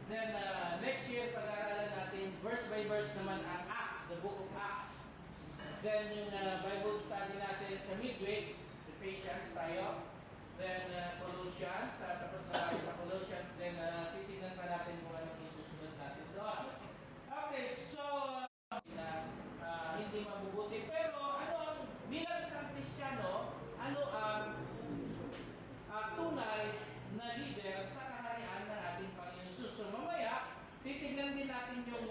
Then next year, pag-aaralan natin verse by verse naman ang Acts, the book of Acts. Then yung Bible study natin sa midweek, Ephesians tayo. Then Colossians, tapos na tayo sa Colossians. Then titignan pa natin kung anong isusunod natin doon. Okay, so hindi mabubuti. Pero ano ang bilang isang Kristiyano, ano ang tunay na leader sa kaharian ng ating Panginoon Jesus? So mamaya, titignan din natin yung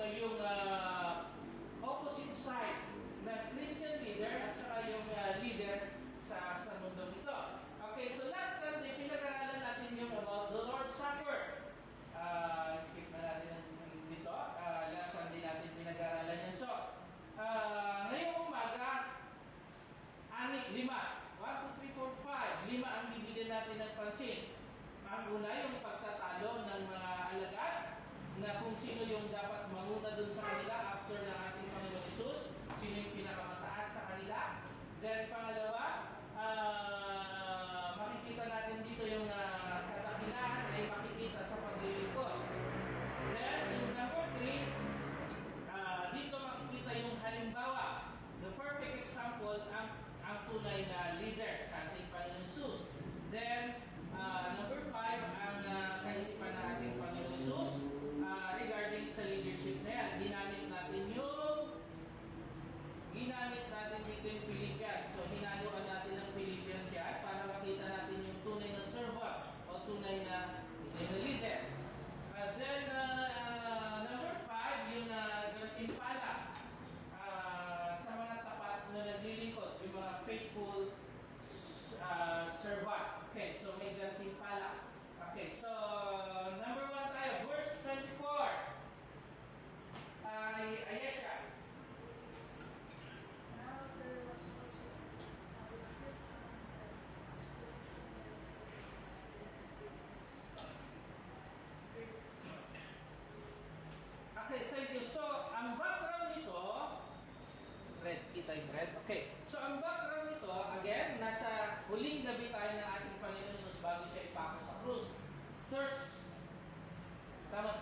opposite side ng Christian leader at saka yung leader sa mundo nito. Okay, so last Sunday, pinag-aralan natin yung about the Lord's Supper. Skip na natin dito. Last Sunday natin pinag-aralan yan. So, ngayong umaga, 5. 1, 2, 3, 4, 5. 5 ang bibigyan natin ng pansin. Ang una, yung pagtatalo ng mga alagad na kung sino yung dapat manguna dun sa kanila after ng ating Panginoon Jesus, sino yung pinakamataas sa kanila. Then pangalawa, makikita natin dito yung kadakilaan ay makikita sa paglilingkod. Then yung number 3, dito makikita yung halimbawa, the perfect example, ang tunay na leader sa ating Panginoon Jesus. Then number 5, ang kaisipan ng ating Panginoon Jesus regarding sa leadership na yan. Ginamit natin dito yung Philippians. So, hinaluan natin ng Philippians yan para makita natin yung tunay na servant o tunay na leader. Then, number 5, yung gantimpala sa mga tapat na naglilingkod, yung mga faithful servant. Okay, so may gantimpala. Okay, so number 1 tayo, verse 24. Ayesha. Now there was also a dispute among them as to Okay, thank you. So, ang background nito, red, kita yung red. Okay. So, ang background nito, again, nasa huling gabi tayo ng ating Panginoon Jesus bago siya ipako sa krus.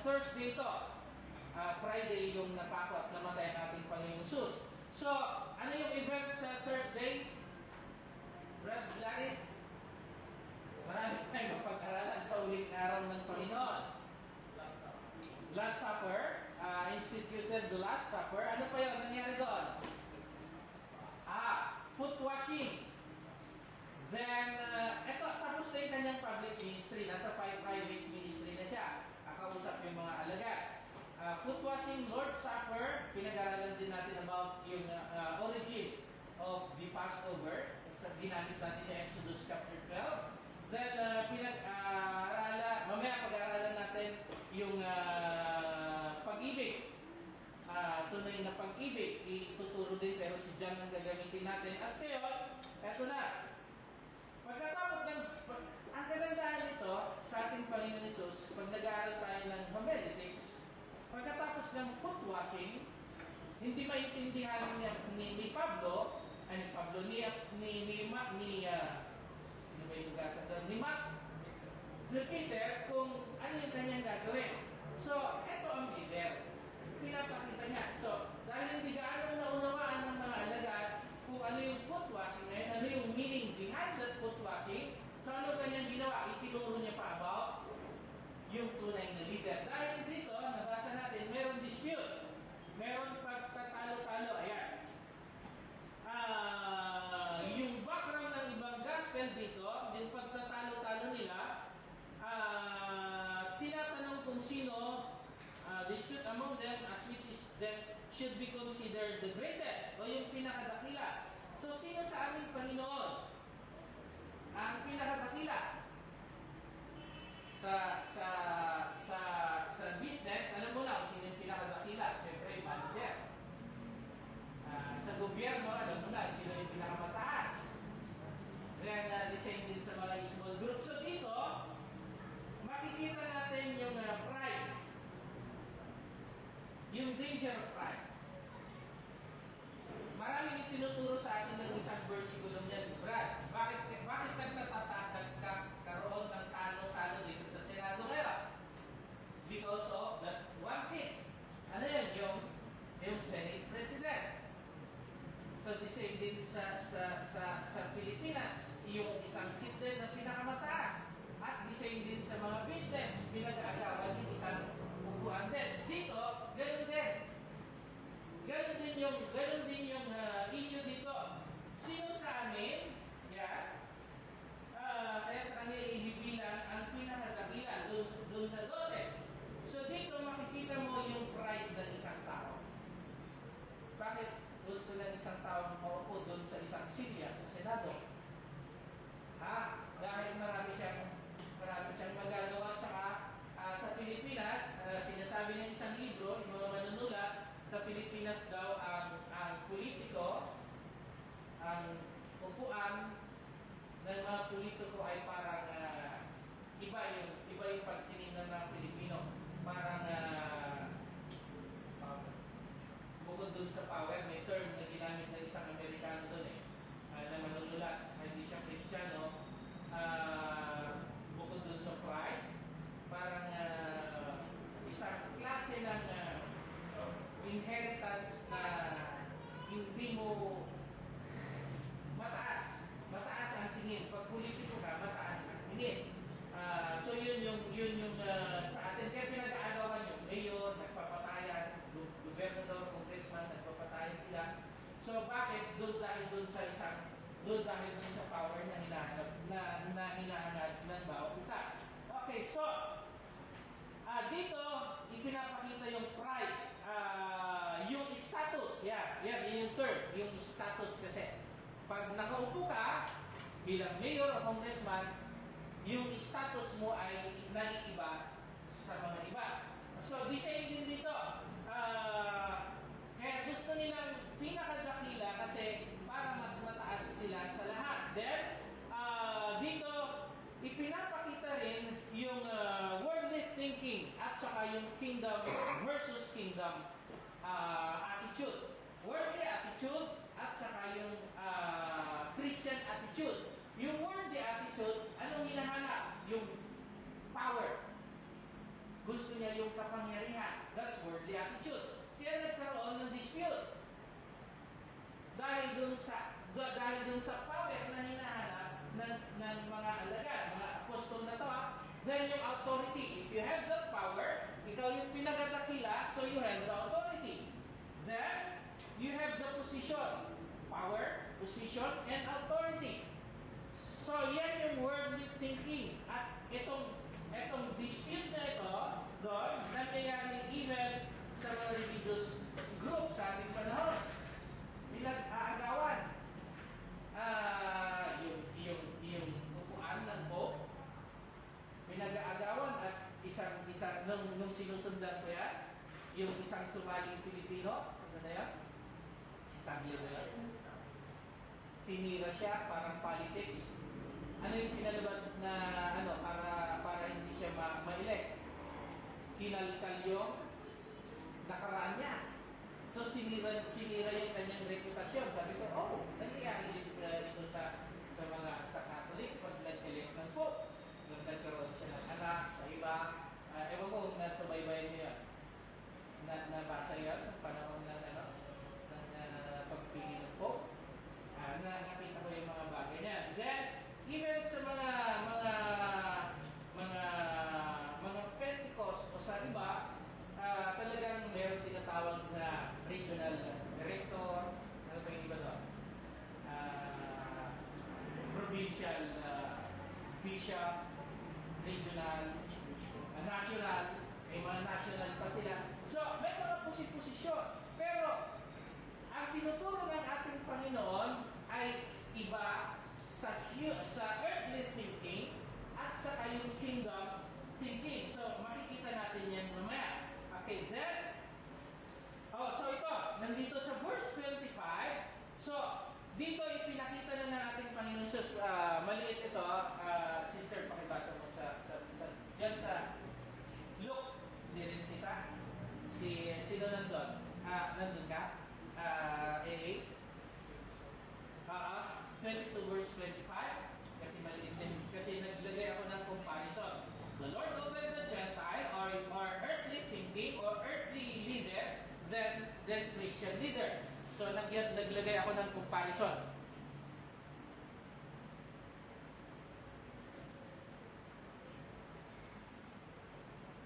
Thursday ito. Friday yung napako at namatay ang ating Panginoon Jesus. So, ano yung event sa Thursday? Brad Larry? Marami tayong mapag-aralan sa huling araw ng Panginoon. Last Supper, instituted the Last Supper. Ano pa yung nangyari doon? Foot washing. Then, eto, tapos na yung kanyang public ministry. Nasa private ministry na siya. Kakausap yung mga alagad. Foot washing, Lord's Supper, pinag-aralan din natin about yung origin of the Passover. Ginamit natin yung Exodus chapter 12. Then, mamaya pag-aralan natin yung pag-ibig. Tunay na pag-ibig. Ituturo din, pero si John ang gagamitin natin. At ngayon, eto na. Pagkatapos ng, ang kagandahan nito sa ating Panginoon Jesus, pag nag-aaral tayo ng homiletics, pagkatapos ng foot washing, hindi maintindihan ni Pablo, si Peter, kung ano yung kanyang gagawin. So, eto ang leader. Pinapakita niya. So, dahil hindi gaano naunawaan ng mga alagad kung ano yung foot washing na yun, ano yung meaning behind that foot washing, so ano kanyang ginawa? Itinuro niya pa about yung tunay na leader. Dahil dito, nabasa natin, meron dispute. Meron pagtatalo-talo. Ayan. Yung background ng ibang gospel dito, yung pagtatalo-talo nila, tinatanong kung sino dispute among them as which is them should be considered the greatest o yung pinakadakila. So, sino sa aming Panginoon ang pinakadakila? Sa business, alam mo na kung sino yung pinakadakila. Siyempre, manager. Sa gobyerno, alam mo na sino yung pinakamataas. Then, the same din sa mga small groups. So, dito, makikita natin yung pride. Yung danger of pride. Maraming itinuturo sa atin ng isang versikulo niyan, Brad. Bakit nagtatatag ka karoon ng talo-talo dito sa Senado ngayon? Because of yung issue dito. Sino sa amin, yeah, kaya sa kanila ibibilang ang pinakadakilan doon sa 12. So dito makikita mo yung pride ng isang tao. Bakit gusto ng isang tao maupo doon sa isang silya sa Senado? Dahil marami siyang magagawa. Tsaka sa Pilipinas, sinasabi ng isang libro, yung mga manunulat, sa Pilipinas daw ang politiko, ang upuan ng mga politiko ay parang iba yung pagtingin ng mga Pilipino. Parang bukod dun sa power, may term na ginamit ng isang Amerikano dun na manunulat, hindi siya Kristiyano. Bukod dun sa pride, parang isang klase ng inheritance na hindi mo mataas ang tingin. Pag politiko ka, mataas ang tingin. So yun yung sa atin. Kaya pinag-aagawan yung mayor, nagpapatayan, gobernador, congressman, nagpapatayan sila. So bakit? Dahil dun sa power na hinahanap na hinahanap ng bawat isa. Okay, so dito ipinapakita yung pride, yung status. Yan yung term, yung status kasi. Pag nakaupo ka bilang mayor o congressman, yung status mo ay naiiba sa mga iba. So, the same din dito. Kaya gusto nilang pinakadakila kasi para mas mataas sila sa lahat. Then, dito, ipinapakita rin yung worldly thinking at saka yung kingdom versus kingdom attitude. Worldly attitude at saka yung Christian attitude. Yung worldly attitude, anong hinahanap? Yung power. Gusto niya yung kapangyarihan. That's worldly attitude. Kaya nagkaroon ng dispute. Dahil dun sa power na hinahanap ng mga alagad, mga apostol na to, then yung authority. If you have that power, ikaw yung pinagadakila, so you have the authority. Then, you have the position. Power, position, and authority. So, yan yung worldly thinking. At itong dispute na ito, doon, nangyayari even sa mga religious group sa ating panahon. Pinag-aagawan. Yung upuan ng Pope, pinag-aagawan at nung sinusundan ko yan, yung isang sumaling Pilipino, ano na yan? Si Taglio na yan. Tinira siya, parang politics. Ano yung pinalabas na para hindi siya ma-elect? Kinalkal yung nakaraan niya. So sinira yung kanyang reputasyon. Sabi ko, nangyayari dito sa Catholic pag nag-elect ng Pope. Nagkaroon siya ng anak sa iba. Ewan ko kung nasa baybayin niyo yan. Nabasa yan, panahon ng pagpili ng Pope. Nakita ko yung mga bagay niya. Then, even sa mga Pentecost o sa iba, talagang meron tinatawag na regional director, ano ba yung iba doon? Provincial bishop, regional, national, may mga national pa sila. So, may mga posisyon. Pero, ang tinuturo ng ating Panginoon ay iba sa earthly thinking at sa yung kingdom thinking. So, makikita natin yan mamaya. Okay, then, so ito, nandito sa verse 25, so, dito ipinakita na ng ating Panginoon Jesus, maliit ito, sister, pakibasa mo yan sa Luke, hindi rin kita, sino nandun? Nandun ka? 22 verse 25, kasi maliit din, kasi naglagay ako ng comparison. The Lord over the Gentile or earthly thinking or earthly leader than Christian leader. So naglagay ako ng comparison.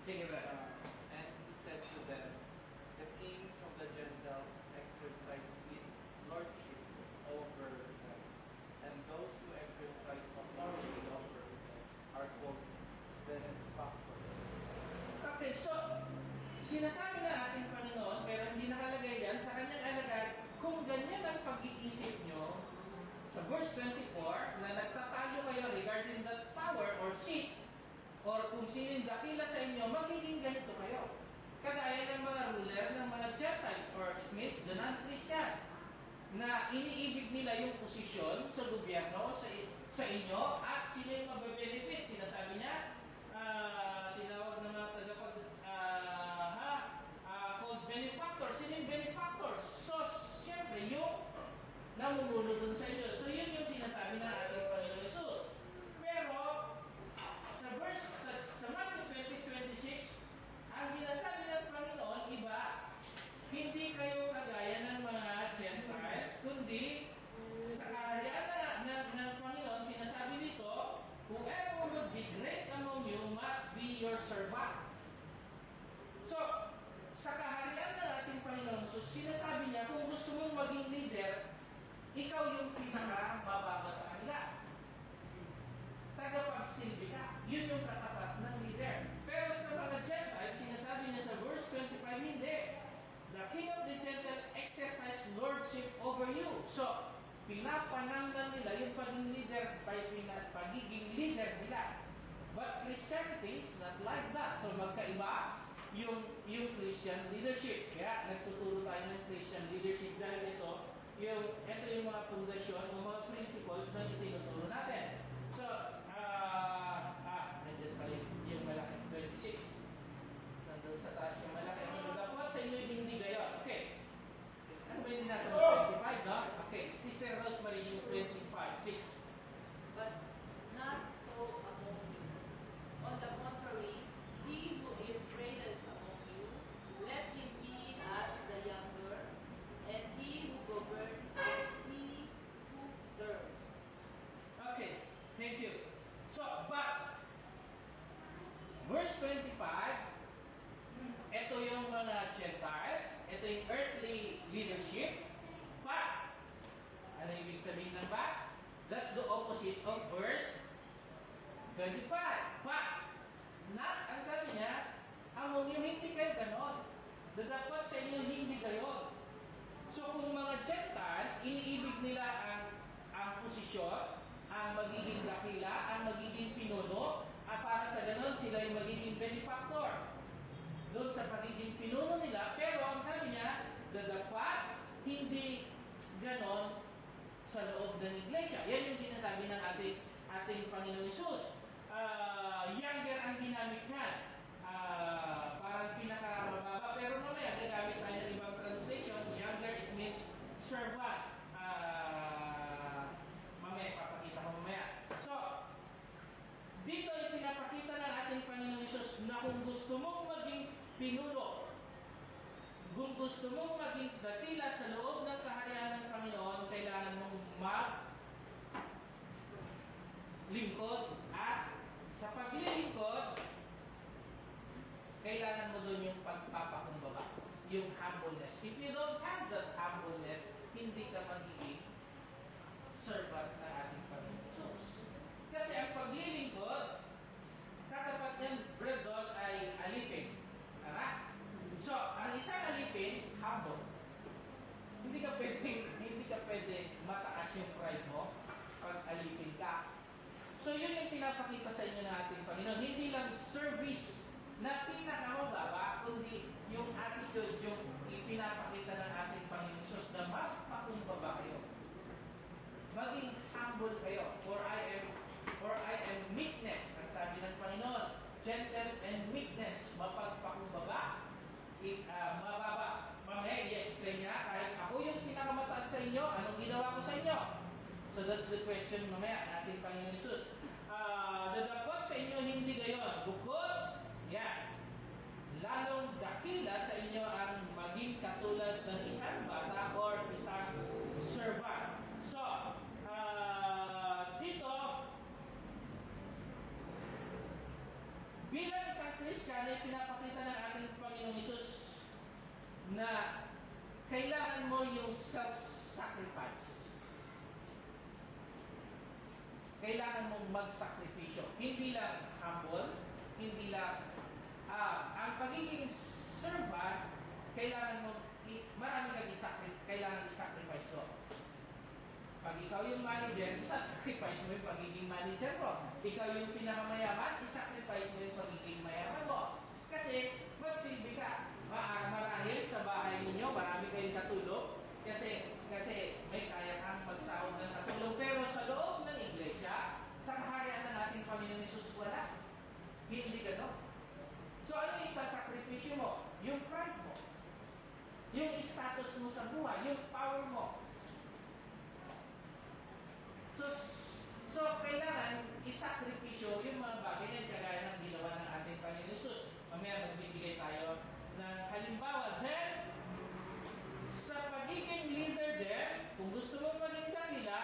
Sige, brother. And he said to them, the kings of the Gentiles exercise lordship over them, and those who exercise authority over them are called benefactors. Okay, so, sinasabi na ating Panginoon, pero hindi nakalagay yan sa kanyang alagad, kung ganyan ang pag-iisip nyo, sa verse 24, na nagtatayo kayo regarding that power or seat, or kung sino yung dakila sa inyo, magiging ganito kayo. Kagaya ng mga ruler ng mga Gentiles, or it means the non-Christian, na iniibig nila yung posisyon sa gobyerno, sa inyo, at sino yung mabe-benefit. Sinasabi niya, tinawag ng mga called benefactors. Sino yung benefactors? So, siyempre, yung namumuno dun sa inyo. So, yun yung sinasabi ng ating Panginoon Jesus. Pero, sa verse, sa Matthew 20:26, ang sinasabi ng Panginoon, iba, hindi kayo kagaya ng mga Gentiles, kundi sa kaharian ng Panginoon, sinasabi dito, whoever would be great among you must be your servant. So, sa kaharian ng ating Panginoon, so sinasabi niya, kung gusto mong maging leader, ikaw yung pinaka-mababa sa kanila. Tagapagsilbi ka. Yun yung katapat ng leader. Pero sa mga Gentiles, sinasabi niya sa verse 25, hindi. The king of the Gentiles exercise lordship over you. So, pinapananggal nila yung pagiging leader nila. But Christianity is not like that. So, magkaiba yung Christian leadership. Kaya, nagtuturo tayo ng Christian leadership dahil ito yung mga pundasyon, yung mga principles na itinuturo natin. So, nandiyan pala yung malaki, 26. Nandun sa taas yung malaki. Dapat sa inyo yung hindi gayon. Okay. Ano ba yung nasa 25, no? Okay. Sister Rosemary, yung 25, 6. But not so among you. On the contrary, he who is greatest among you, let him be as the younger, and he who governs as he who serves. Okay. Thank you. So, but, verse 25, ito yung mga Gentiles, ito yung earthly leadership, but, ano ibig sabihin ng but? That's the opposite of verse 25. But, not, ang sabi niya, among yung hindi kayo ganon. Dapat sa inyo hindi gayon. So, kung mga Gentiles, iniibig nila ang posisyon, ang magiging dakila, ang magiging pinuno, at para sa ganon, sila yung magiging benefactor. Doon sa pagiging pinuno nila, pero ang sabi niya, dapat hindi ganon sa loob ng iglesia. Yan yung sinasabi ng ating Panginoon Isus. Younger ang ginamit niyan. Parang pinakamababa. Pero mamaya, gagamit tayo ng ibang translation. Younger, it means servant. Mamaya, papakita ko mamaya. So, dito ay pinapakita ng ating Panginoon Isus na kung gusto mong maging pinuno, kung gusto mong maging dakila sa loob ng kaharian ng Panginoon, kailangan mong maglingkod. At sa paglilingkod, kailangan mo doon yung pagpapakumbaba, yung humbleness. If you don't have that humbleness, hindi ka magiging servant ng ating Panginoon Jesus. Kasi ang paglilingkod, katapat niyan, bread doon ay alipin. Tama? So, ang isang alipin, humble. Hindi ka pwede mataas yung pride mo pag alipin ka. So, yun yung pinapakita sa inyo ng ating Panginoon. Hindi lang service na pinakamababa, kundi yung attitude, yung ipinapakita ng ating Panginoon Jesus na magpakumbaba kayo. Maging humble kayo. For I am meekness. Ang sabi ng Panginoon, gentle and meekness, mapagpakumbaba, mababa. Mamaya, i-explain niya, kahit ako yung pinakamataas sa inyo, anong ginawa ko sa inyo? So that's the question mamaya ng ating Panginoon Jesus. Dapat sa inyo hindi gayon. Because, lalong dakila sa inyo ang maging katulad ng isang bata or isang servant. So, dito, bilang isang Christian ay pinapakita ng ating Panginoong Jesus na kailangan mo yung self-sacrifice. Kailangan mong magsakripisyo. Hindi lang humble, hindi lang, ang pagiging servant, kailangan mong, marami kang kailangan i-sacrifice mo. Pag ikaw yung manager, isa-sacrifice mo yung pagiging manager mo. Ikaw yung pinakamayaman, isa-sacrifice mo yung pagiging mayaman mo. Kasi, magsilbi ka. Marahil sa bahay ninyo, marami kayong katulog. Kasi may kaya kang magsahod ng katulong. Pero sa loob ng iglesia, sa kaharian ng ating Panginoon Hesus, wala. Hindi gano'n. So ano yung isasakripisyo mo? Yung pride mo. Yung status mo sa buhay. Yung power mo. So kailangan isakripisyo yung mga bagay na kagaya ng ginawa ng ating Panginoon Hesus. Mamaya magbibigay tayo ng halimbawa. Then, sa pagiging leader din, kung gusto mong maging dakila,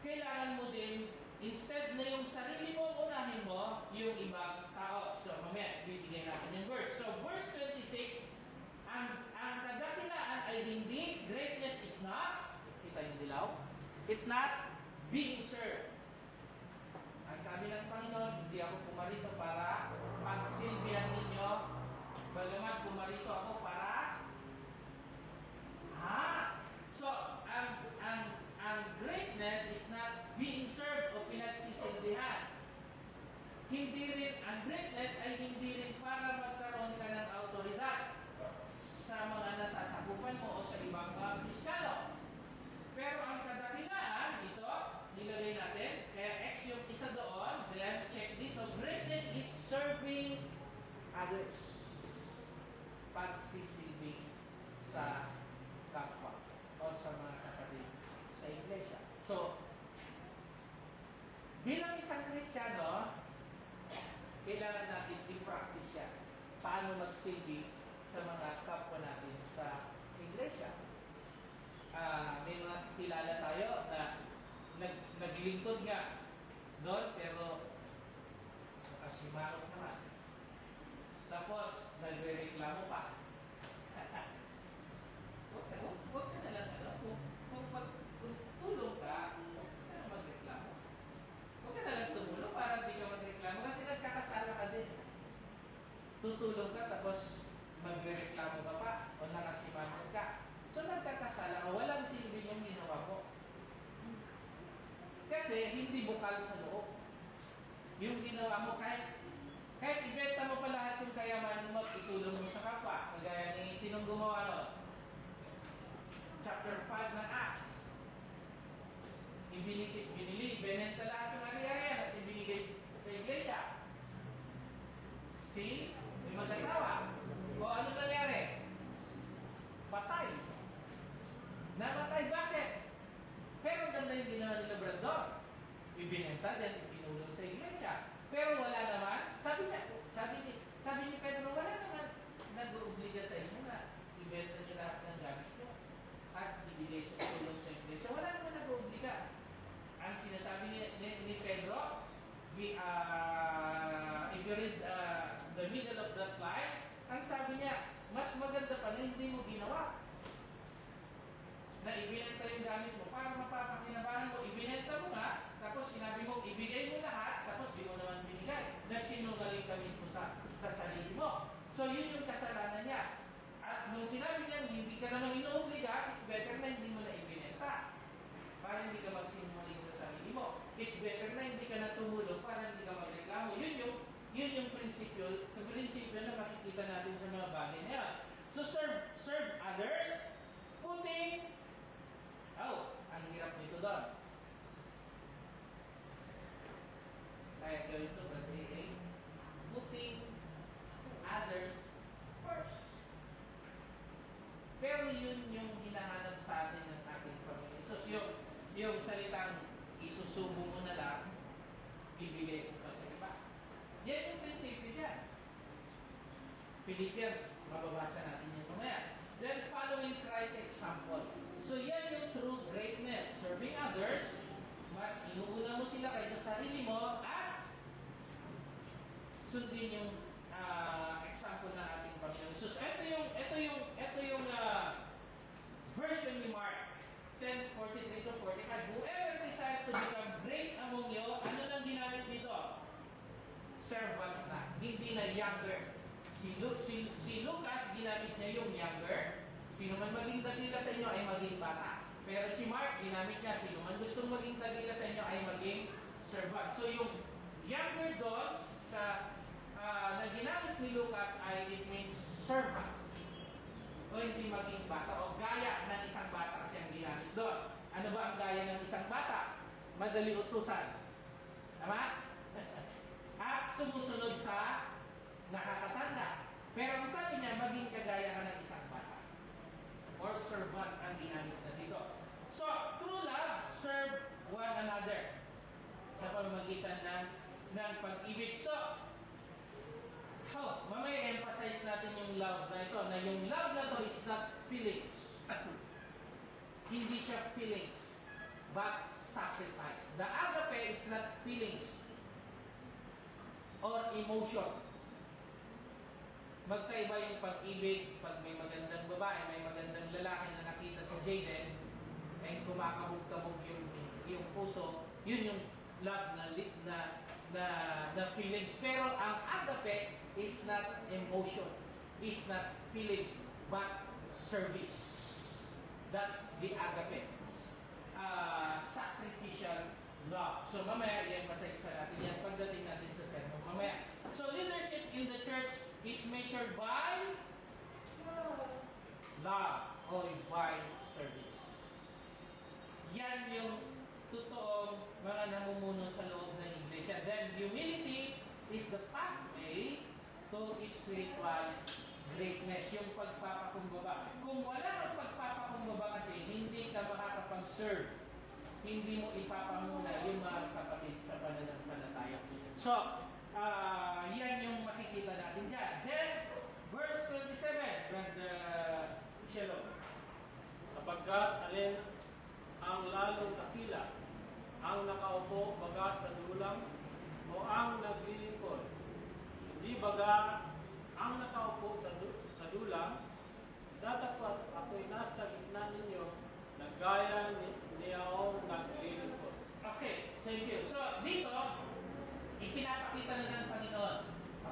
kailangan mo din, instead na yung sarili mo unahin mo, yung ibang tao. So, mamaya, bibigyan natin yung verse. So, verse 26, ang kadakilaan ay hindi, greatness is not, kita yung dilaw, it not being served. Ang sabi ng Panginoon, hindi ako pumarito para pagsilbihan ninyo, bagamat pumarito ako para so, ang greatness is not being served o pinagsisilbihan. Hindi rin, ang greatness ay hindi rin para magkaroon ka ng autoridad sa mga nasasakupan mo o sa ibang mga Kristiyano. Pero ang kadakilaan, dito, nilagay natin, kaya X yung isa doon, then check dito, greatness is serving others. Pagsisilbi sa kapwa o sa mga kapatid sa iglesia. So, bilang isang Kristiyano, kailangan natin i-practice yan. Paano magsilbi sa mga kapwa natin sa iglesia. May mga kilala tayo na naglingkod nga doon, pero nakasimarot naman. Tapos, nagre-reklamo pa. Huwag ka na lang, kung tulong ka, huwag ka na magreklamo. Huwag ka na lang tumulong para hindi ka magreklamo kasi nagkakasala ka din. Tutulong ka tapos magreklamo ka pa o nakasimangot ka. So nagkakasala ka, walang silbi yung ginawa mo. Kasi hindi bukal sa loob. Yung ginawa mo kahit ibenta mo pa lahat yung kayamanan mo at itulong mo sa kapwa. Kagaya ni sinong gumawa nun? Chapter 5 ng Acts. Binenta lahat ng ari-arian at ibinigay sa iglesia. May mag-asawa. O ano nangyari? Patay. Namatay. Bakit? Pero ganda yung ginawa nila Brandos. Ibinenta din, ibinulong sa iglesia. Pero wala naman, sabi ni Pedro, wala naman nag-uubliga sa inyo na ibenta nyo lahat ng gamit nyo at ibigay sa tulong sa iglesia. Wala naman nag-uubliga. Ang sinasabi ni Pedro, if you read the middle of that line, ang sabi niya, mas maganda pa na hindi mo ginawa. Na ibinenta yung gamit mo para mapapakinabangan mo, ibinenta mo nga, tapos sinabi mo, ibigay mo lahat, tapos di mo naman binigay. Nagsinungaling ka mismo sa sarili mo. So yun yung kasalanan niya. At nung sinabi niya, hindi ka naman inuobliga, it's better na hindi mo na ibinenta. Para hindi ka magsinungaling sa sarili mo. It's better na hindi ka na tumulong para hindi ka magreklamo. Yun yung prinsipyo na makikita natin sa mga bagay na yan. So serve others, putting, ang hirap nito doon. Kaya gawin ito, but putting others first. Pero yun yung hinahanap sa atin ng ating Panginoon. So yung salitang isusubo mo na lang, bibigay mo pa sa iba. Yan yung prinsipyo dyan. Philippians, mababasa natin yung mamaya. Then following Christ's example. So yan yung true greatness. Serving others, mas inuuna mo sila kaysa sarili mo at sundin yung example ng ating Panginoon. So ito ito yung version ni Mark 10:43 to 45. Whoever desires to become great among you, ano nang ginamit dito? Servant na, hindi na younger. Si Lucas, ginamit niya yung younger. Sino man maging dakila sa inyo ay maging bata. Pero si Mark, ginamit niya, sino man gustong maging dakila sa inyo ay maging servant. So yung younger doon na ginamit ni Lucas ay it means servant. O hindi maging bata o gaya ng isang bata kasi ang ginamit doon. Ano ba ang gaya ng isang bata? Madali utusan. Tama? At sumusunod sa nakakatanda. Pero ang sabi niya, maging kagaya ka ng isang bata. Or servant ang ginamit na dito. So, true love, serve one another. Sa pamamagitan ng pag-ibig. So, mamaya emphasize natin yung love na ito. Na yung love na ito is not feelings. Hindi siya feelings. But sacrifice. The agape is not feelings. Or emotion. Magkaiba yung pag-ibig pag may magandang babae, may magandang lalaki na nakita sa Jaden, and kumakabog-kabog yung puso, yun yung love na feelings. Pero ang agape is not emotion, is not feelings, but service. That's the agape. Sacrificial love. So mamaya, i-emphasize pa natin yan pagdating natin sa sermon mamaya. So leadership in the church is measured by love or by service. Yan yung totoong mga namumuno sa loob ng iglesia. Then humility is the pathway to spiritual greatness. Yung pagpapakumbaba. Kung wala kang pagpapakumbaba kasi hindi ka makakapag-serve, hindi mo ipapamuna yung mga kapatid sa pananampalataya. So, yan yung makikita natin dyan. Then, verse 27, Brother Shalom. Sapagkat alin ang lalong dakila, ang nakaupo baga sa dulang o ang naglilingkod. Hindi baga ang nakaupo sa dulang, dadapat ako'y nasa gitna ninyo na gaya niyaong naglilingkod. Okay, thank you. So, dito, ipinapakita na ng Panginoon.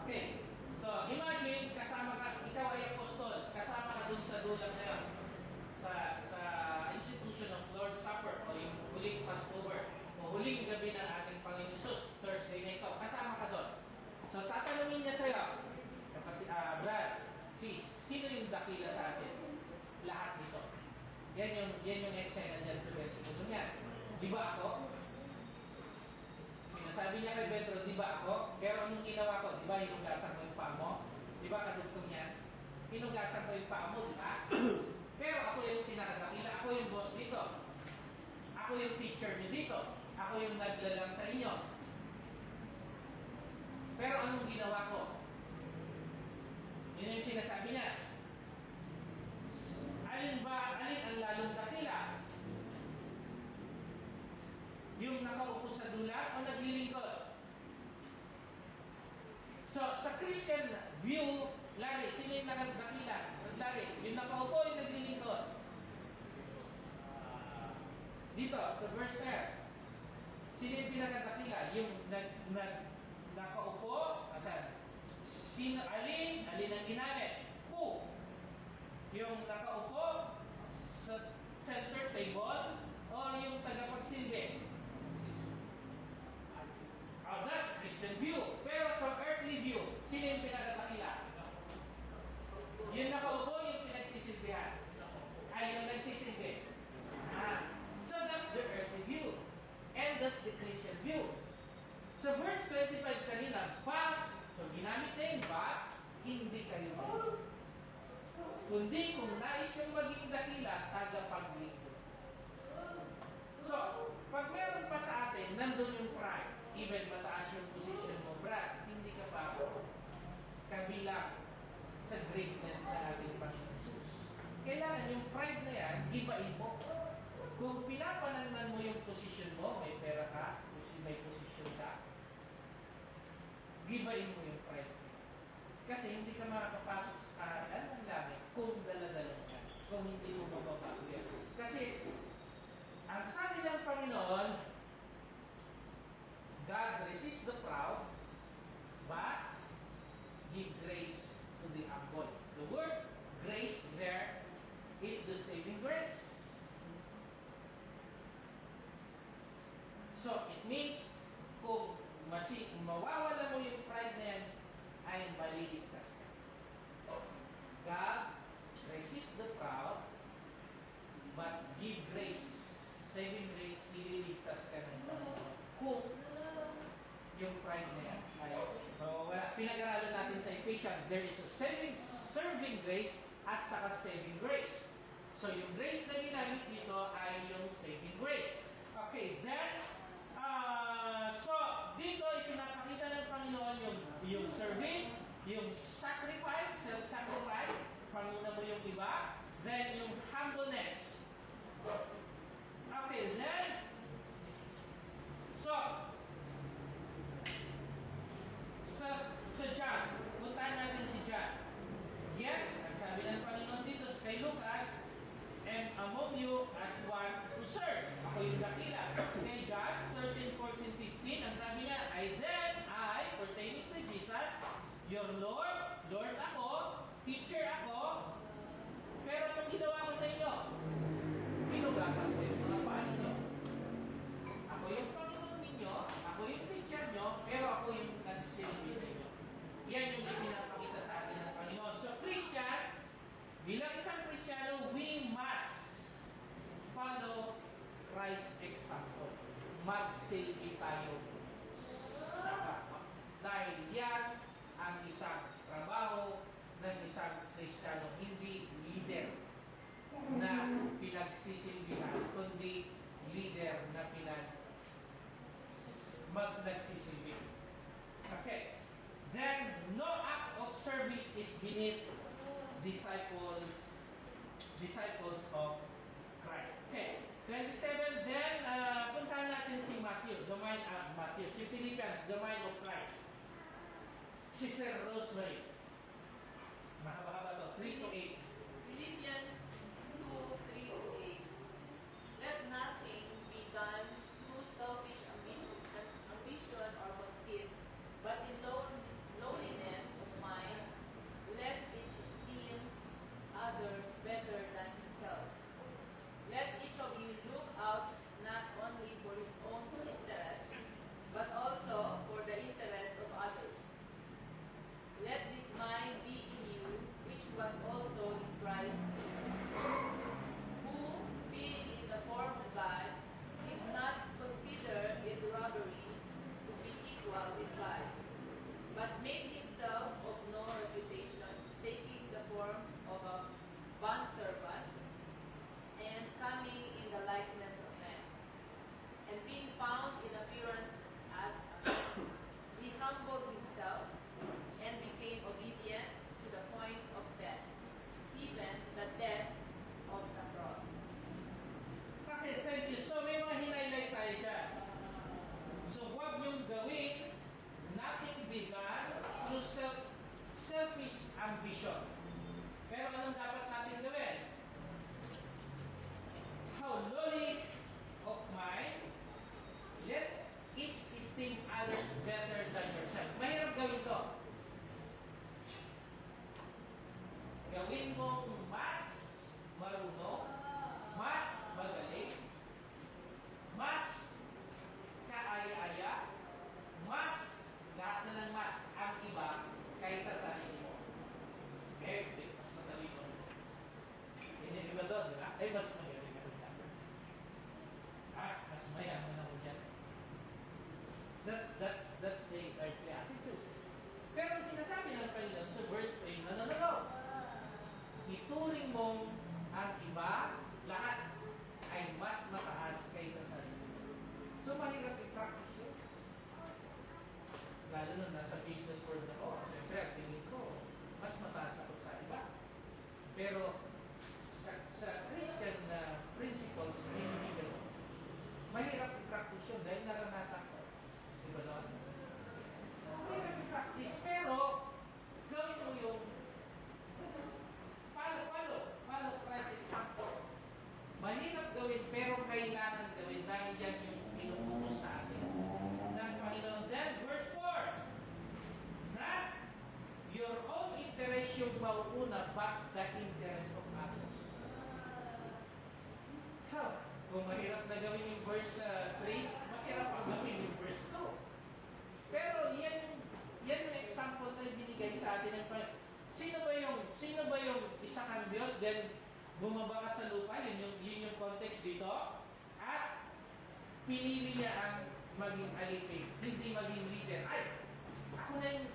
Okay. So, imagine, kasama ka, ikaw ay apostol, kasama ka dun sa dulang na yun. Sa institution of Lord's Supper o yung huling Passover o huling gabi ng ating Panginoon Jesus, Thursday na ito, kasama ka doon. So, tatanungin niya sa'yo, Brad, sis, sino yung dakila sa atin? Lahat dito. Yan yung eksena dyan sa versikulo niya. Di ba ako? Sinasabi niya kay Pedro, di ba ako? Pero anong ginawa ko? Di ba hinugasan ko yung paa mo? Di ba kadugtong yan? Hinugasan ko yung paa mo, di ba? Pero ako yung pinakadakila. Ako yung boss dito. Ako yung teacher niyo dito. Ako yung naglalang sa inyo. Pero anong ginawa ko? Yun yung sinasabi niya. Alin ang lalong dakila? Yung nakaupo sa dulang o naglilingkod? So, sa Christian view, Larry, sino yung nakadakila? Larry, yung nakaupo yung naglilingkod? Dito, sa verse 10. Sino yung pinakadakila? Yung nakaupo? Asan? Sino, alin ang ginamit? Who? Yung nakaupo sa center table o yung tagapagsilbi? That's Christian view. Pero sa earthly view, sino yung pinakadakila? Yung nakaupo, yung pinagsisilbihan. Ay, yung nagsisilbi. So that's the earthly view. And that's the Christian view. So verse 25 kanina, but, so ginamit na yung but, hindi kayo maging. Kundi kung nais yung maging dakila, tagapaglingkod. So, pag meron pa sa atin, nandun yung pride. Even mataas yung position mo, Brad, hindi ka pa kabilang sa greatness na ating Panginoon Jesus. Kailangan yung pride na yan, gibain mo. Kung pinapanagnan mo yung position mo, may pera ka, may position ka, gibain mo yung pride. Kasi hindi ka makakapasok sa kahanan ng langit kung dala-dala mo hindi mo mababago yan. Kasi, ang sabi ng Panginoon, God resists the proud, but give grace to the humble. The word grace there is the saving grace. So, it means, kung mawawala mo yung pride na yan, ay maliligtas ka. God resists the proud, but give grace, saving grace, ililigtas ka ng Panginoon. Kung yung pride na yan ay mawawala. Pinag-aralan natin sa Ephesians, there is a serving grace at saka saving grace. So, yung grace na ginamit dito ay yung saving grace. Okay, then, so, dito ipinapakita ng Panginoon yung service, yung sacrifice, self-sacrifice, panguna mo yung iba, then yung humbleness. Okay, then, so, sa John, puntahan natin si John. Yet, ang sabi ng Panginoon dito sa kay Lucas, and among you as one who serve. Ako yung dakila. Kay John 13, 14, 15, ang sabi niya, I, pertaining to Jesus, your Lord, Lord ako, teacher ako, pero anong ginawa ko sa inyo? Pinugasan ko yung mga paan ninyo. Ako yung Panginoon ninyo, ako yung teacher nyo, pero ako yung nagsilbi sa inyo. Yan yung pinapakita sa atin ng Panginoon. So, Christian, bilang isang Kristiyano, we must follow Christ's example. Magsilbi tayo sa kapwa. Dahil yan ang isang trabaho ng isang Kristiyano, hindi leader na pinagsisilbihan, kundi leader na nagsisilbi. Okay. Then, no act of service is beneath disciples of Christ. Okay. 27, then, puntahan natin si Matthew, the mind of Matthew. Si Philippians, the mind of Christ. Si Sir Rosemary. Mahaba-haba to. 3 to 8. Philippians 2:3-8. Let nothing be done through selfish ambition or conceit, but in lowliness of mind, let each esteem others better than himself. Let each of you look out not only for his own interest, but also for the interest of others. Let this mind be in you, which was also in Christ Jesus, who, being in the form of God, did not consider it robbery to be equal with God, but made himself of no reputation, taking the form of a bondservant, and coming in the likeness of men. And being found in appearance as a man, he humbled himself and became obedient to the point of death, even the death of the cross. Okay, thank you. So, may mga hinay-highlight tayo dyan. So, huwag niyong gawin nothing begun through selfish ambition. Pero anong dapat natin gawin? How lowly of mind, let each esteem others better than yourself. Mahirap gawin to. Gawin mo mas marunong, mas magaling, mas kaaya-aya, mas lahat na ng mas ang iba kaysa sa sarili mo. Okay, mas matalino. Hindi iba doon, di ba? Ay, mas magaling ka rin. Mas mayaman ako dyan. That's the earthly attitude. Pero ang sinasabi ng Panginoon sa verse 3, no. Ituring mong ang iba, lahat ay mas mataas kaysa sarili mo. So, mahirap i-practice yun. Lalo na nasa business world ako. Siyempre, ang tingin ko, mas mataas ako sa iba. Pero, sa Christian na principles, hindi gano'n. Mahirap i-practice yun dahil naranasan ko. Diba doon? Mahirap i-practice, pero gawin mo yung follow Christ's example. mauuna but the interest of others. How? Kung mahirap na gawin yung verse 3, mahirap ang gawin yung verse 2. Pero yan yung example na binigay sa atin ng Panginoon. Sino ba yung isa kang Diyos, then bumaba ka sa lupa, yun yung context dito, at pinili niya ang maging alipin, hindi maging leader. Ay, ako na yung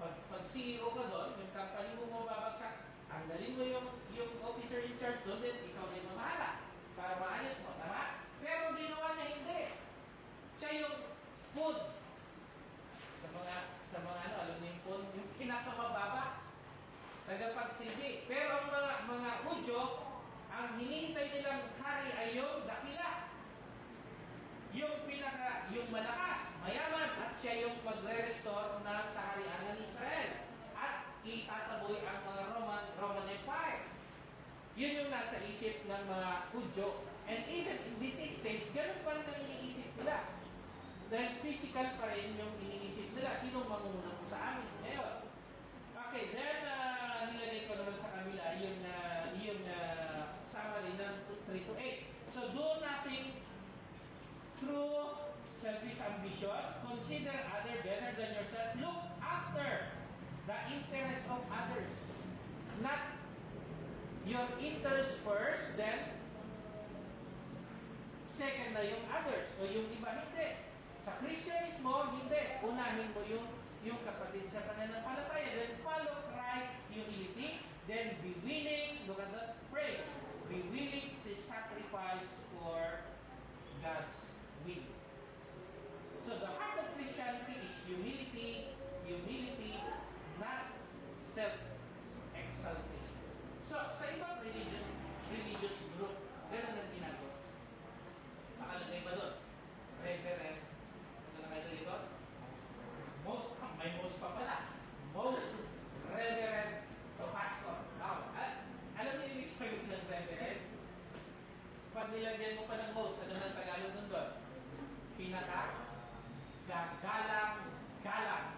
pag CEO ka doon, yung company mo mababagsak, tanggalin mo yung officer in charge doon, then ikaw na yung mamahala para maayos mo, tama? Pero ginawa niya hindi. Siya yung food. Sa mga ano, alam niyo yung food, yung pinakamababa, tagapagsilbi. Pero ang mga Hudyo, ang hinihintay nilang hari ay yung dakila. Yung malakas, mayaman, at siya yung magre-restore ng kaharian ng Israel. At itataboy ang mga Roman Empire. Yun yung nasa isip ng mga Hudyo. And even in these states, ganun pa rin ang iniisip nila. Dahil physical pa rin yung iniisip nila. Sinong mangunguna po sa amin ngayon? Okay, then nilagay ko naman sa kanila yung summary ng 3 to 8. So do nothing through selfish ambition. Consider other better than yourself. Look after the interest of others. Not your interest first, then second na yung others o yung iba hindi. Sa Christianismo, hindi. Unahin mo yung kapatid sa pananampalataya. Then follow Christ's humility. Then be willing, look at that phrase, be willing to sacrifice for God's will. So the heart of Christianity is humility, not self-exaltation. So sa ibang religious group, ganun ang ginagawa. Nakalagay ba doon? Reverend, ano nakalagay dito? May most pa pala. Most reverend to pastor. Alam niyo yung ibig sabihin ng reverend? Pag nilagyan mo pa ng most, ano ng Tagalog nun doon? Galang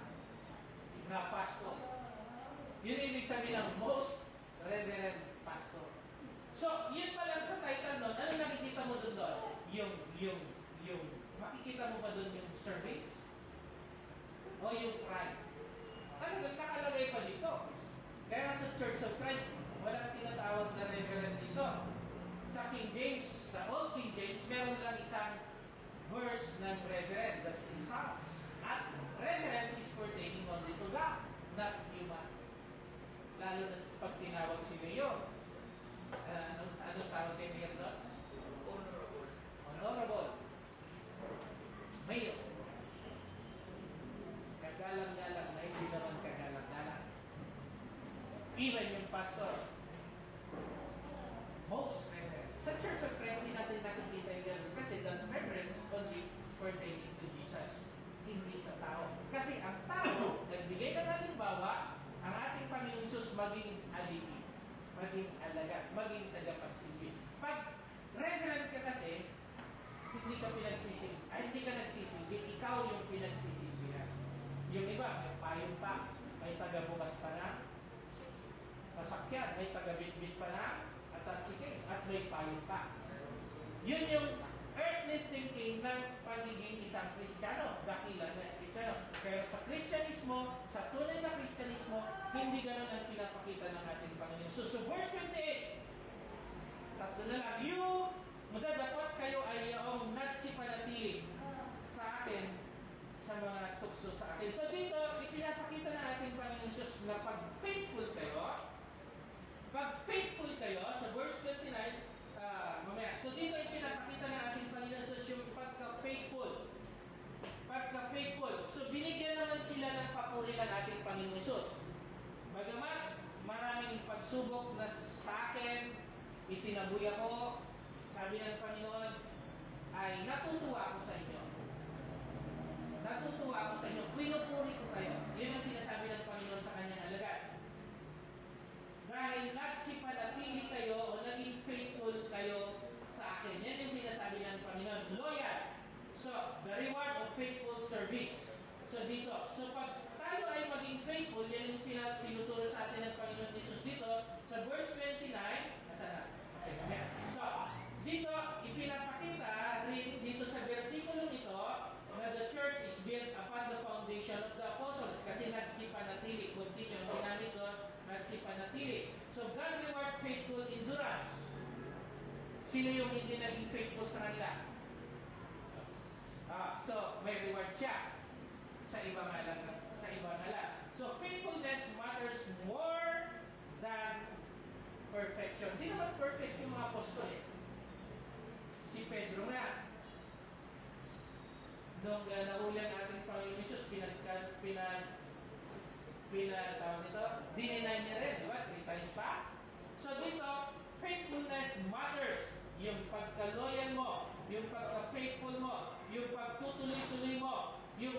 na pastor. Yun yung ibig sabihin ng most reverend pastor. So, yun pa lang sa title nun, ano nakikita mo doon? Makikita mo ba doon yung service? O yung pride? Talagang nakalagay pa dito. Kaya sa Church of Christ, walang tinatawag na reverend dito. Sa King James, sa Old King James, meron lang isang verse ng reverend, that's in Psalms. At reverence is pertaining only to God, not human. Lalo na pag tinawag si Mayor. Anong tawag kay Mayor doon? Honorable. Mayor. Kagalang-galang na hindi naman kagalang-galang. Even yung pastor. Most reverend. Sa Church of Christ, hindi natin nakikita yung kasi the reverence only pertaining to Jesus, hindi sa tao. Kasi ang tao, nagbigay ng halimbawa, ang ating Panginoon Jesus maging alipin, maging alagad, maging tagapagsilbi. Pag reverend ka kasi, hindi ka nagsisilbi, ikaw yung pinagsisilbihan. Yung iba, may payong pa, may tagabukas pa na, masakyan, may tagabitbit pa na, at may payong pa. Yun yung earthly thinking ng pagiging isang Kristiyano, dakilan na Kristiyano. Pero sa Kristyanismo, sa tunay na Kristyanismo, hindi ganun ang pinapakita ng ating Panginoon. So verse 28, tatlo na lang, magdadapat kayo ay yung nagsipanatili sa akin, sa mga tukso sa akin. So dito, ipinapakita ng ating Panginoon Jesus na pag faithful kayo, sa verse 29, mamaya. So dito ipinapakita ng ating Panginoon Jesus yung pagka-faithful. So binigyan naman sila ng papuri ng ating Panginoon Jesus. Bagamat maraming pagsubok na sa akin, itinabuy ako, sabi ng Panginoon, ay natutuwa ako sa inyo. Pinupuri ko kayo. Yun ang sinasabi ng Panginoon sa kanyang alagad. Dahil nagsipanatili kayo o naging faithful kayo sa akin. Yan yung sinasabi ng Panginoon. Loyal. So, the reward of faithful service. So, dito. So, pag tayo ay maging faithful, yan yung tinuturo sa Sino yung hindi naging faithful sa kanila? So, may reward siya. Sa iba nga lang. Sa iba nga lang. So, faithfulness matters more than perfection. Hindi naman perfect yung mga apostol eh. Si Pedro nga. Nung naulan ating Panginoon Jesus, tawag nito, dininay niya rin, di ba? 3 times pa. So dito, faithfulness matters. Yung pagka-loyal mo, yung pagka-faithful mo, yung pagtutuloy-tuloy mo, yung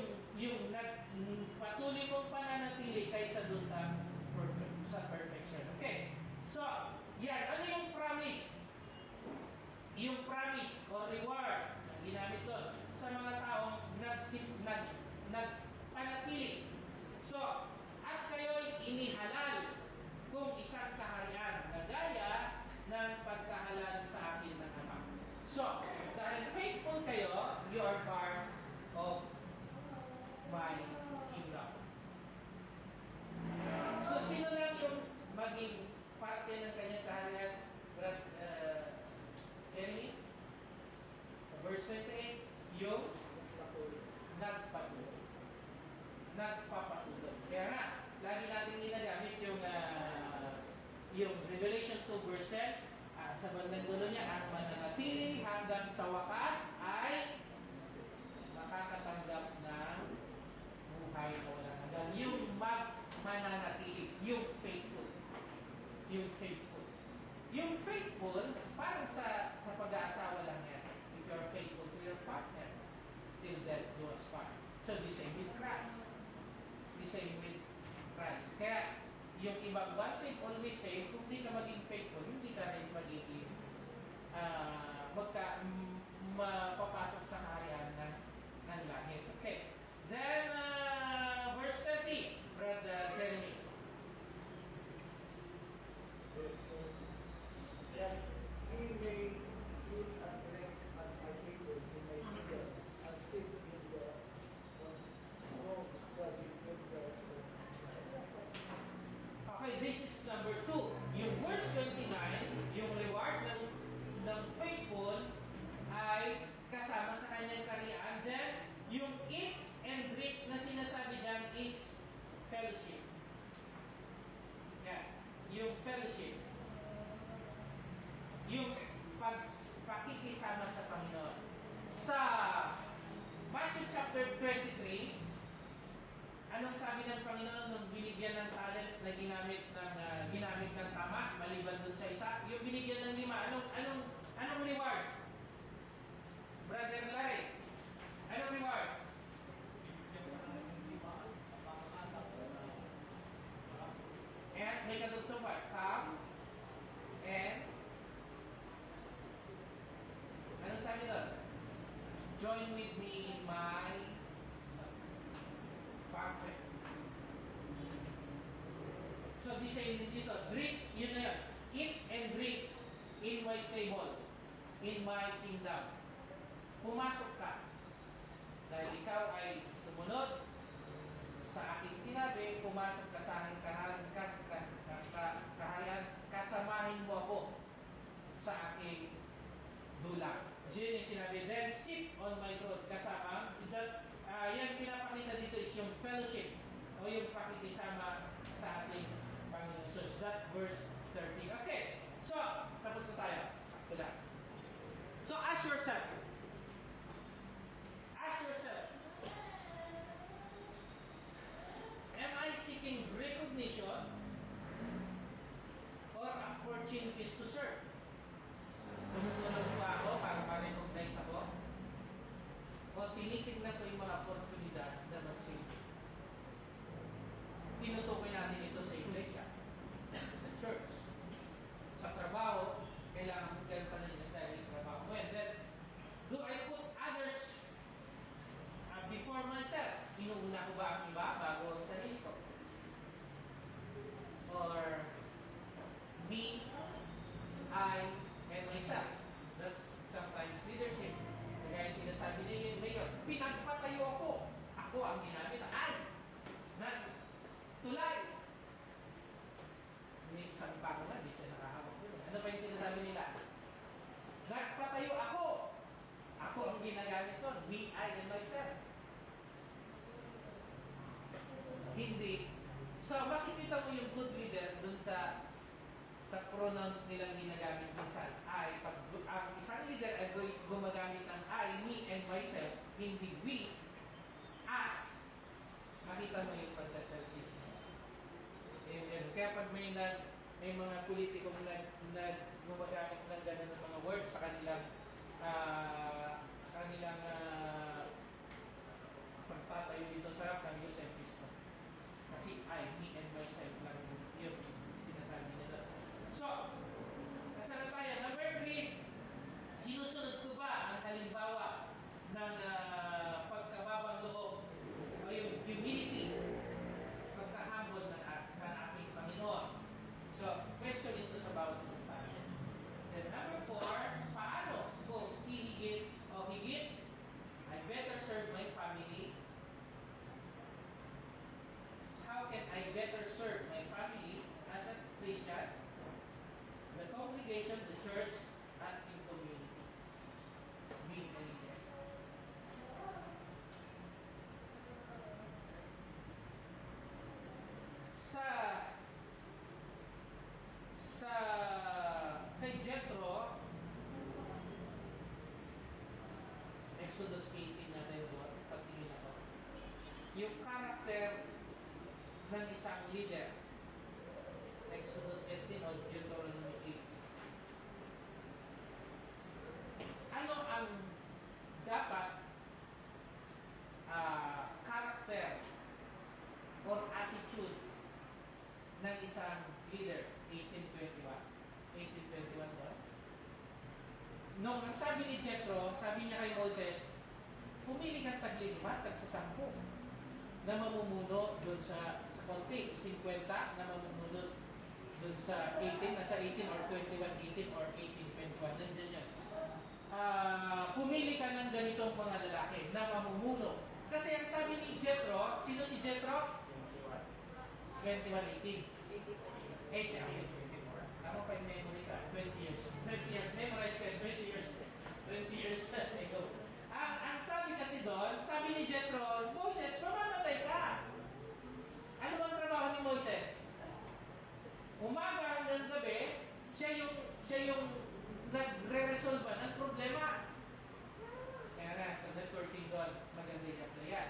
patuloy mong pananatili kaysa dun sa perfection. Okay? So, yan. Ano yung promise? Yung promise o reward na ginamit doon sa mga taong nagpanatili. So, at kayo'y inihalal kung isang kaharian na gaya ng pagkahalal sa akin ng Ama. So, dahil faithful kayo, you are part of my kingdom. So, sino lang yung maging parte ng kanyang kaharian? Jeremy? Sa verse 28, yung nagpatuloy. Nagpapatuloy. Kaya nga, lagi natin ginagamit yung Revelation 2 verse 10, sa bandang dulo niya, ang mananatili hanggang sa wakas ay makakatanggap ng buhay na walang hanggan. Yung mananatili, yung faithful. Yung faithful. Yung faithful, parang sa pag-aasawa lang yan. If you are faithful to your partner, till death do us part. So, the same with Christ. The same with Christ. Kaya, yung ibang once saved, always saved, kung di ka maging faithful, hindi ka rin magiging mapapasok sa kaharian ng langit. Okay. Then, verse 30, Brother Jeremy. Verse 2. That he may eat and drink at my table in my kingdom, and sit in the thrones judging angels. Okay, this is number 2. Yung verse 29, yung reward ng faithful ay kasama sa kanyang kaharian. Then, yung eat and drink na sinasabi dyan is fellowship. Yan. Yung fellowship. Yung pakikisama sa Panginoon. Sa Matthew chapter 23, anong sabi ng Panginoon nung binigyan ng talent na ginamit ng tama, maliban dun sa isa? Yung binigyan ng 5, anong reward? Brother Larry, anong reward? And may kadugtong ba? Come and anong sabi doon? Join with me in my banquet. So, the same din dito. Drink, yun na yun. Eat and drink in my table, in my kingdom. Pumasok ka. Dahil ikaw ay sumunod sa aking sinabi, pumasok ka sa aking kaharian, kasamahin mo ako sa aking dula. Diyan yung sinabi, then sit on my throne. Kasama, yan pinapakita dito is yung fellowship o yung pakikisama sa ating Panginoon. So, that verse 30. Okay. So, tapos na tayo. Sakto lang. So, ask yourself. Ask yourself. Am I seeking recognition or opportunities to serve? Tumutulong ba ako para ma-recognize ako? O tinitignan ko yung mga oportunidad na mag-save? Tinutukoy natin ito sa iglesia, sa church. So, makikita mo yung good leader dun sa pronouns nilang ginagamit minsan. I, pag ang isang leader ay gumagamit ng I, me, and myself, hindi we, us, makita mo yung pagka-selfish niya. And kaya pag may mga politikong gumagamit ng ganun ng mga words sa kanilang pagpatayo dito sa harap ng selfish mo. Kasi I, me, and myself lang yun sinasabi nila. So, nasa na tayo? Number 3, sinusunod ko ba ang halimbawa ng pagkababang loob o yung humility, pagkahambol ng ating Panginoon? So, question ito sa bawat isa sa amin. Then number 4, paano ko higit o higit I better serve my family? How can I better serve my family as a Christian, the congregation, the church, and in community? Being a leader. Kay Jethro, Exodus 18 natin doon, pagtingin ako. Yung karakter ng isang leader, Exodus 18 o Deuteronomy 8. Ano ang dapat karakter or attitude ng isang leader? 1821 ba? Nung ang sabi ni Jethro, sabi niya kay Moses, pumili kang tag-5, tag-10 na mamumuno doon sa konti, 50 na mamumuno doon sa 18, nasa 18 or 21, 18 or 18, 21, nandiyan yan. Pumili ka ng ganitong mga lalaki na mamumuno. Kasi ang sabi ni Jethro, sino si Jethro? 21, 18. 18. Tama pa yung memory ka, 20 years. 20 years, memorize ka, 20 years ago. Ang sabi kasi doon, sabi ni Jethro, Moses, mamamatay ka. Ano bang trabaho ni Moses? Umaga hanggang gabi, siya yung nagre-resolve ng problema. Kaya nga, sa networking doon, maganda yung apply yan.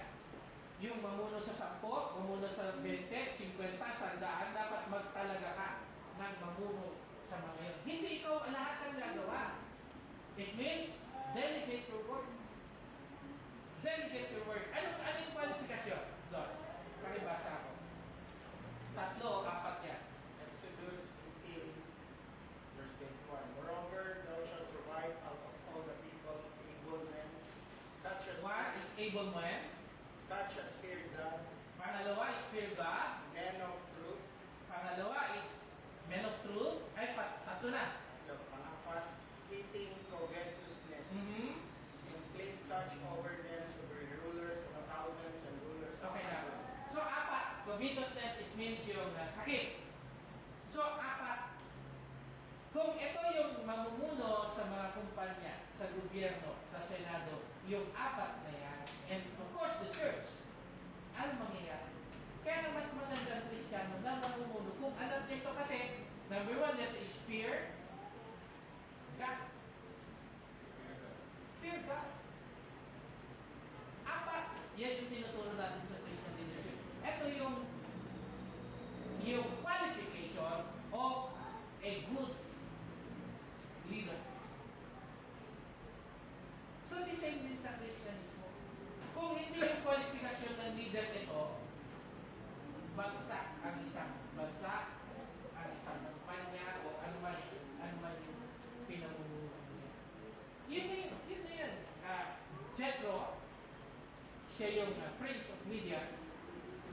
Yung mamuno sa 10, mamuno sa 20, 50, 100, dapat magtalaga ka ng mamuno sa mga yun. Hindi ikaw lahat ang gagawa. It means, delegate your work. Delegate your work. Anong kwalifikasyon? Doon. Pakibasa ako. Tatlo o 4 yan. Exodus 18, verse 21. Moreover, thou shalt provide out of all the people able men, such as One is able man. fear God, Pangalawa is fear God. men of truth. Pangalawa is men of truth. Ay, tatlo na. The pang-apat, hating covetousness. Mm-hmm. And place such over them to be rulers of thousands and rulers of Okay na. hundreds. So, 4. Covetousness, it means yung sakit. So, 4. Kung ito yung mamumuno sa mga kumpanya, sa gobyerno, sa senado, yung 4 na yan, and of course, the church, ano mangyayari? Kaya mas magandang Kristiyano na mamumuno kung alam nito kasi, number 1, is fear God. Fear God. 4, yan yung tinuturo natin sa Christian leadership. Ito yung qualification of a good leader. So, the same din sa Christianismo. Kung hindi yung qualification ng leader nito, bagsak ang isang bansa, ang isang kumpanya, o anuman yung pinamumuno niya. Yun na yan. Jethro, siya yung Prince of Midian,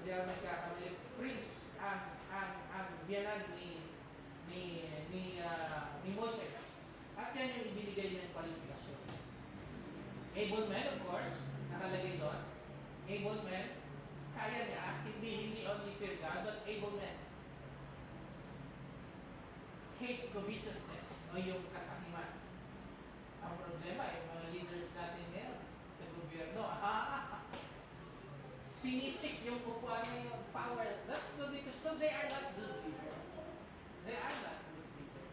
hindi ako nagkakamali, Prince, ang biyanan ni Moses. At yan yung ibinigay niyang kwalifikasyon. Able man, of course, nakalagay doon. Able man, kaya niya, hindi only fear God, but able man. Hate covetousness, o yung kasakiman. Ang problema, yung mga leaders natin ngayon, sa gobyerno, sinisik yung kukuha niya yung power. That's covetousness. So they are not good leader. They are not good leader.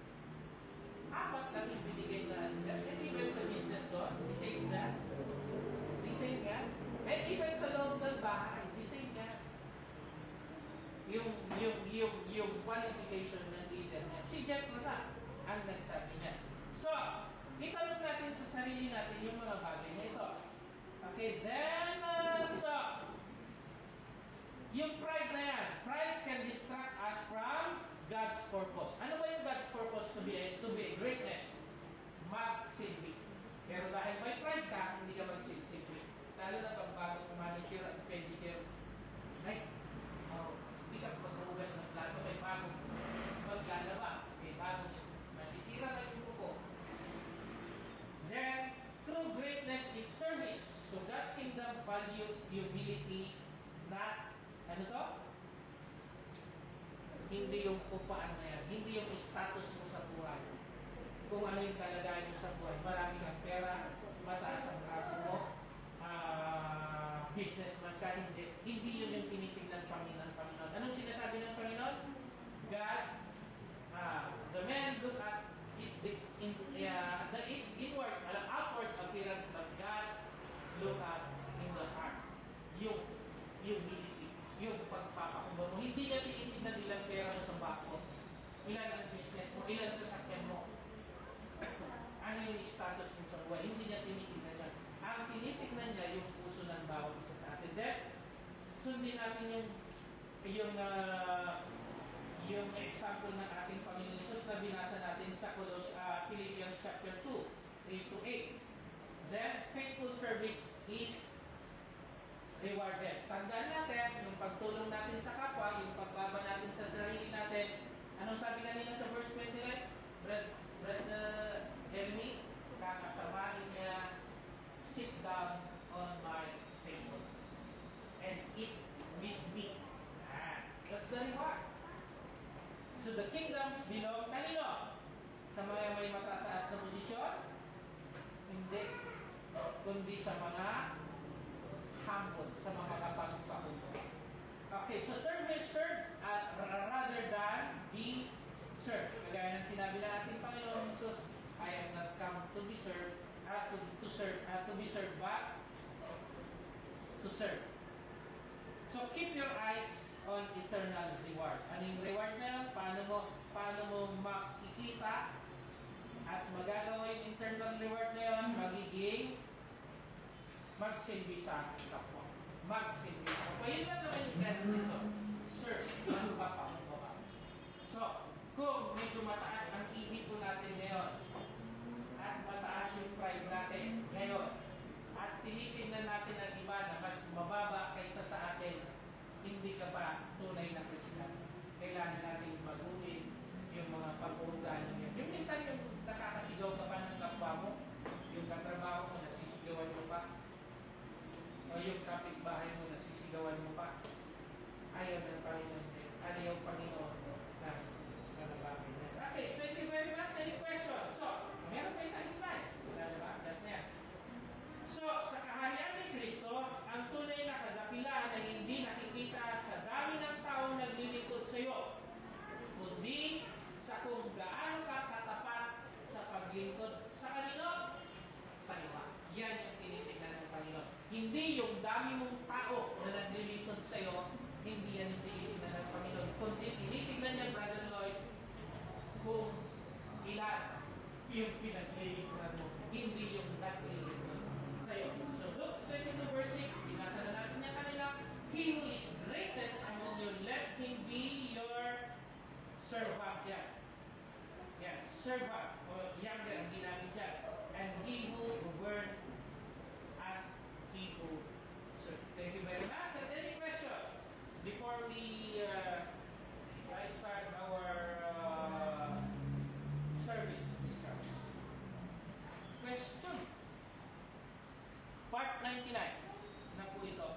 Apat lang yung binigay na nila. And even sa business doon, the same na. The same nga. And even sa loob ng bahay, the same nga. Yung qualification ng leader niya. Si Jethro na ang nagsabi niya. So, itanong natin sa sarili natin yung mga bagay na ito. Okay, then, yung pride na yan, pride can distract us from God's purpose. Ano ba yung God's purpose to be a greatness? Magsilbi. Pero dahil may pride ka, hindi ka magsilbi. Lalo na pag bago manicure at pedicure, ay, hindi ka maghuhugas ng plato, may bagong maglalaba, may bagong masisira na yung kuko. Then, true greatness is service. So God's kingdom value humility, not, ano to? Hindi yung upaan na yan. Hindi yung status mo sa buhay. Kung ano yung kalagayan mo sa buhay. Marami kang pera, mataas ang grado mo, businessman ka, hindi. Hindi yun yung tinitingnan ng Panginoon. Anong sinasabi ng Panginoon? God, the man look at the inward, outward appearance, but God look at in the heart. Yung humility, yung pagpapakumbaba mo. Hindi niya tinitingnan ilang pera mo sa bako, ilan ang business mo, ilan sasakyan mo. Ano yung status mo sa buhay? Hindi niya tinitingnan yan. Ang tinitingnan niya yung puso ng bawat isa sa atin. Then, sundin natin yung example ng ating Panginoon Jesus na binasa natin sa Philippians chapter 2, 3-8. Then, faithful service is rewarded. Tandaan natin, yung pagtulong natin sa kapwa, yung pagbaba natin sa sarili natin. Anong sabi kanina sa verse 29? Brother Jeremy, kakasamahin niya, sit down on my table and eat with me. That's the reward. So the kingdoms belong kanino? Sa mga may matataas na posisyon? Hindi. Kundi sa mga humble, sa mga kapagpakumbaba. Okay, so serve rather than be served. Kagaya ng sinabi ng ating Panginoon Jesus, I am not come to be served, to be served, but to serve. So keep your eyes on eternal reward. Ano yung reward na yun? Paano mo makikita at magagawa yung internal reward na yun? Magiging magsilbi sa kapwa. Magsilbi sa kapwa. Yun lang naman yung lesson nito. Serve. Ano ba pa? So, kung medyo mataas ang ihip po natin ngayon at mataas yung pride natin ngayon at tinitingnan natin ang iba na mas mababa kaysa sa atin, hindi ka pa tunay na Christian. Kailangan natin baguhin yung mga pag-uugaan nyo. Yung minsan yung nakakasigaw ka pa ng kapwa mo, yung katrabaho mo, nasisigawan mo pa, o yung kapitbahay mo, nasisigawan mo pa, ayaw ng Panginoon. Ano yung Panginoon na nabagay na. Okay, thank you very much. Any questions? So, meron pa isang slide. Wala na ba? That's na yan. So, sa kaharian ni Kristo, ang tunay na kadakila na hindi nakikita sa dami ng taong naglilingkod sa iyo, kundi sa kung gaano ka katapat sa paglingkod sa kanino? Sa iba. Yan yung tinitingnan ng Panginoon. Hindi yung dami mong tao na naglilingkod sa iyo, hindi yan yung tinitingnan ng Panginoon. Kundi tinitingnan niya, Brother Lloyd, kung ilan yung pinaglilingkuran mo, hindi yung naglilingkod sa iyo. So Luke 22 verse 6, binasa na natin niya kanila, he who is greatest among you, let him be your servant. Yan, servant, o younger ang ginamit dyan. And he who govern as he who serves. Thank you very much. And any question before we start our service? Question. Part 99 na po ito.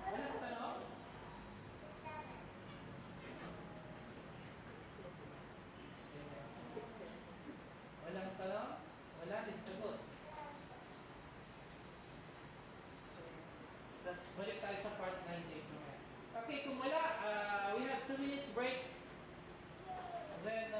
Walang tanong? balik tayo sa part 9 date mamaya. Okay, kung wala, we have 2 minutes break. Then,